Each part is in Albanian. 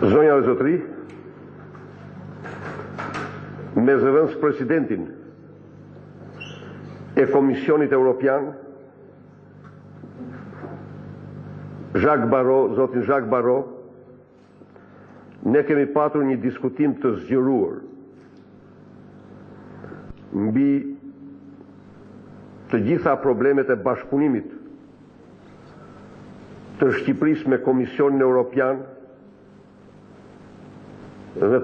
Zonja dhe zotëri, me zëvendës presidentin e Komisionit Evropian, zotin Jacques Barrot, ne kemi patur një diskutim të zgjeruar mbi të gjitha problemet e bashkëpunimit të Shqipërisë me Komisionin Evropian dhe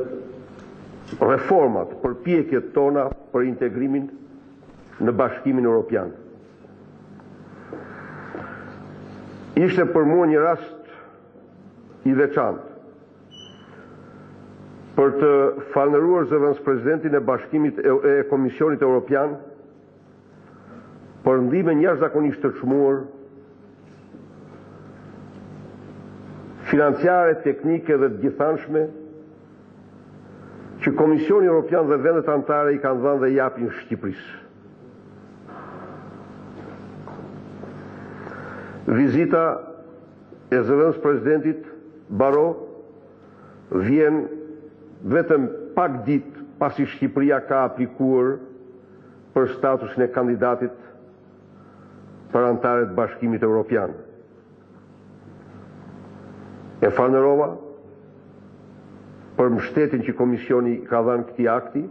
reformat, përpjekjet tona për integrimin në Bashkimin Evropian. Ishte për mua një rast i veçantë për të falënderuar zëvendës presidentin e Bashkimit e Komisionit Evropian për ndihmën jashtëzakonisht të çmuar financiare, teknike dhe të gjithanshme që Komisioni Evropian dhe vendet anëtare i kanë dhënë dhe japin Shqipërisë. Vizita e zëvendës presidentit Barrot vjen vetëm pak ditë pasi Shqipëria ka aplikuar për statusin e kandidatit për anëtarë të Bashkimit Evropian. E falënderova për mbështetjen që Komisioni ka dhënë këtij akti,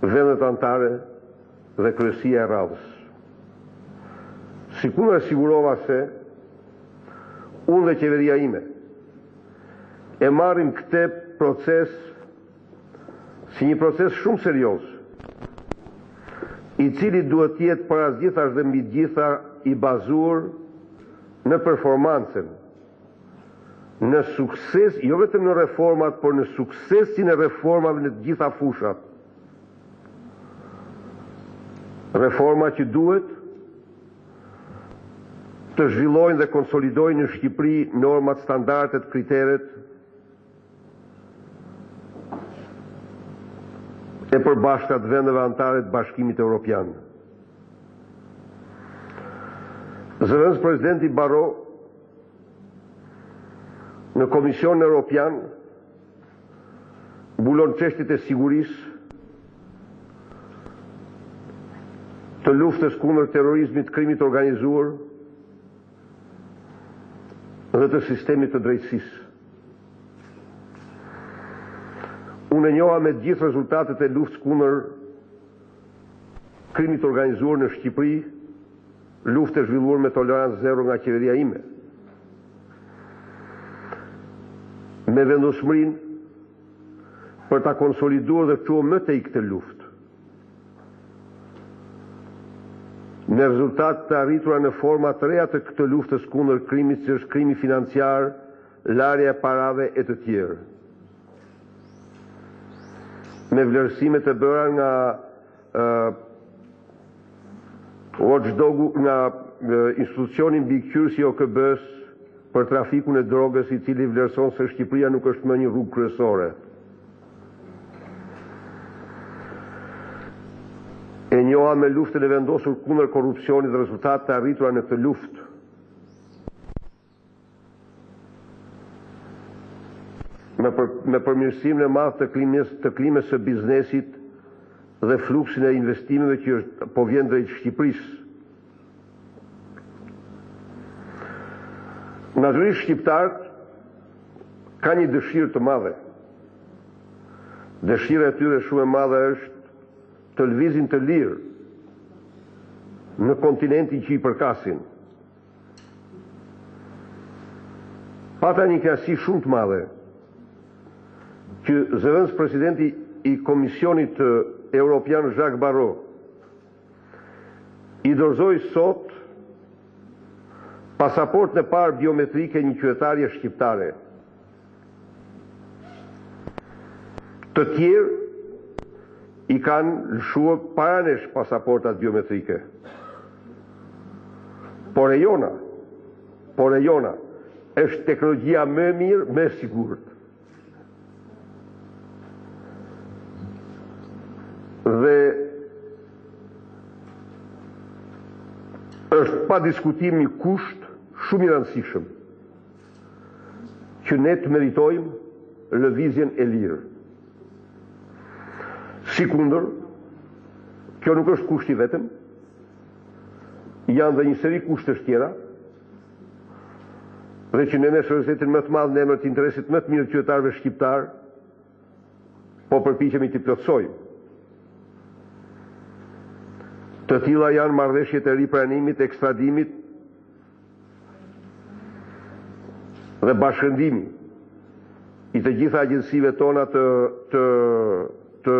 vendet anëtare dhe kryesia e radhës. Sikur e sigurova se unë dhe qeveria ime e marrim këtë proces si një proces shumë serioz, i cili duhet të jetë para gjithash dhe mbi gjitha i bazuar në performancën, në sukses, jo vetëm në reformat, por në suksesin e reformave në të gjitha fushat. Reforma që duhet të zhvillojnë dhe konsolidojnë në Shqipëri normat, standardet, kriteret e përbashkët vendeve anëtare të Bashkimit Evropian. Zëvendës presidenti Barrot në Komisionin Evropian mbulon çështjet e sigurisë, të luftës kundër terrorizmit, krimit organizuar dhe të sistemit të drejtësisë. Unë e njoha me gjithë rezultatet e luftës kundër krimit organizuar në Shqipëri, luftë e zhvilluar me tolerancë zero nga qeveria ime, me vendosmërinë për ta konsoliduar dhe çuar më tej këtë luftë, me rezultat të arritura në forma të reja të këtë luftës kundër krimit, që është krimi financiar, larja e parave e të tjerë, me vlerësime të bëra nga watchdogu, nga institucionin mbikëqyrës i OKB-s për trafikun e drogës, i cili vlerëson se Shqipëria nuk është më një rrugë kryesore. E njoha me luftën e vendosur kundër korrupsionit dhe rezultatet të arritura në këtë luftë. Me përmirësimin e madh të klimës së biznesit dhe fluksin e investimeve që po vjen drejt Shqipërisë. Natyrisht shqiptarët ka një dëshirë të madhe. Dëshira e tyre shumë e madhe është të lëvizin të lirë në kontinentin që i përkasin. Pata një kënaqësi shumë të madhe që zëvendës presidenti i Komisionit Evropian Jacques Barrot i dorëzoi sot pasaportën e parë biometrike një qytetare shqiptare. Të tjerë i kanë lëshuar paranesh pasaportat biometrike. Por e jona është teknologjia më e mirë, më e sigurt. Dhe është pa diskutim një kusht shumë i rëndësishëm që ne të meritojmë lëvizjen e lirë. Sikundër, kjo nuk është kushti vetëm, janë dhe një seri kushtësh tjera, dhe që ne shërëzetin më të madhë në emër të interesit më të mirë të qytetarëve shqiptar, po përpiqemi t'i plotësojmë. Të tilla janë marrëveshjet e ripranimit, ekstradimit dhe bashkëndimi i të gjitha agjensive tona të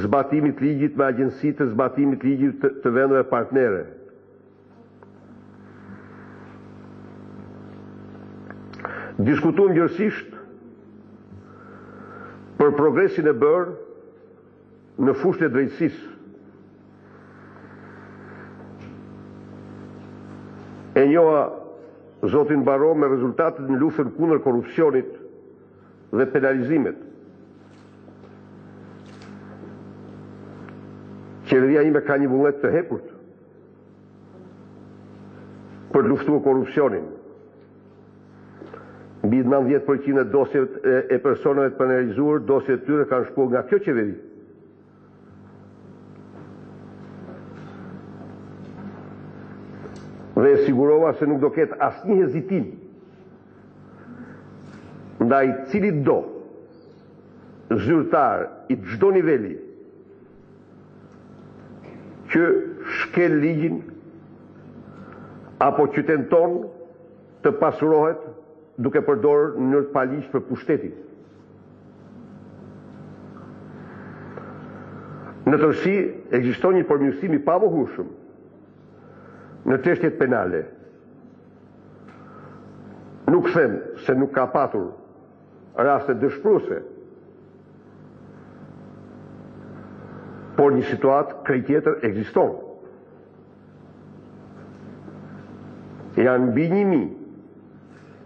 zbatimit ligjit me agjensitë të zbatimit ligjit të vendeve partnere. Diskutuam gjërësisht për progresin e bërë në fushën e drejtësisë. E njoha zotin Baro me rezultatet në luftën kundër korrupsionit dhe penalizimet. Qeveria ime ka një vullnet të hepurt për të luftuar korrupsionin. Mbi 90% e dosjeve e personave të penalizuar, dosjet e tyre kanë shkuar nga kjo qeveri. Dhe e sigurova se nuk do ketë asnjë hezitim ndaj cilit do zyrtar i çdo niveli që shkel ligjin apo që tenton të pasurohet duke përdorur në mënyrë të paligjshme për pushtetin. Në tërësi, ekziston një përmirësim i pamohshëm në çështjet penale. Nuk them se nuk ka patur raste dëshpëruese, por një situatë krejt tjetër ekziston. Janë mbi 1000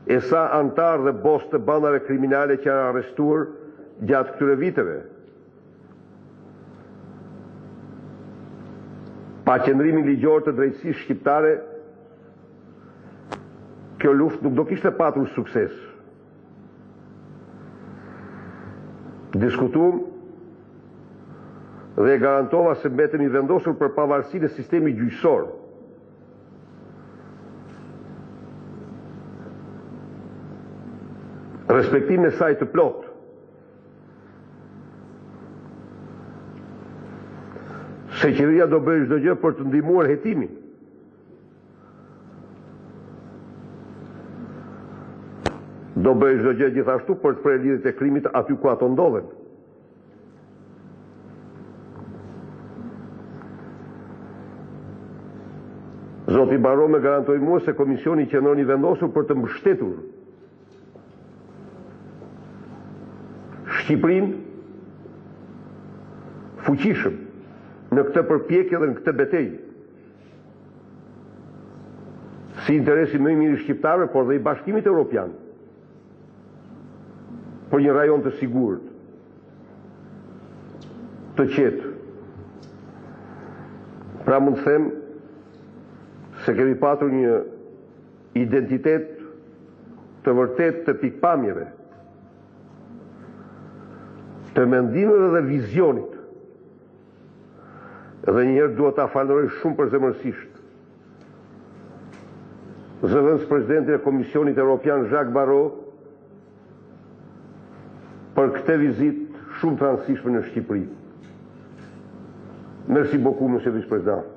e sa antar dhe bos të bandave kriminale që janë arrestuar gjatë këtyre viteve. Pa qëndrimin ligjor të drejtësisë shqiptare, kjo luftë nuk do kishte patur sukses. Diskutuam dhe garantova se mbetemi vendosur për pavarësinë e sistemit gjyqësor. Respektimin e saj të plot. Se qeveria do bëjë çdo gjë për të ndihmuar hetimin. Do bëjë çdo gjë gjithashtu për të prerë lidhjet e krimit aty ku ato ndodhen. Zoti Baro më garantoi mua se komisioni qëndron i vendosur për të mbështetur Shqipërinë fuqishëm në këtë përpjekje dhe në këtë betejë. Si interesi më i mirë i shqiptarëve, por dhe i Bashkimit Evropian, për një rajon të sigurt, të qetë. Pra mund të them se kemi patur një identitet të vërtet të pikpamjeve, të mendimeve dhe vizionit. Dhe njëherë duhet ta falenderoj shumë përzemërsisht zëvendës presidentin e Komisionit Evropian Jacques Barrot për këtë vizitë shumë të rëndësishme në Shqipëri. Merci beaucoup, monsieur vice-président.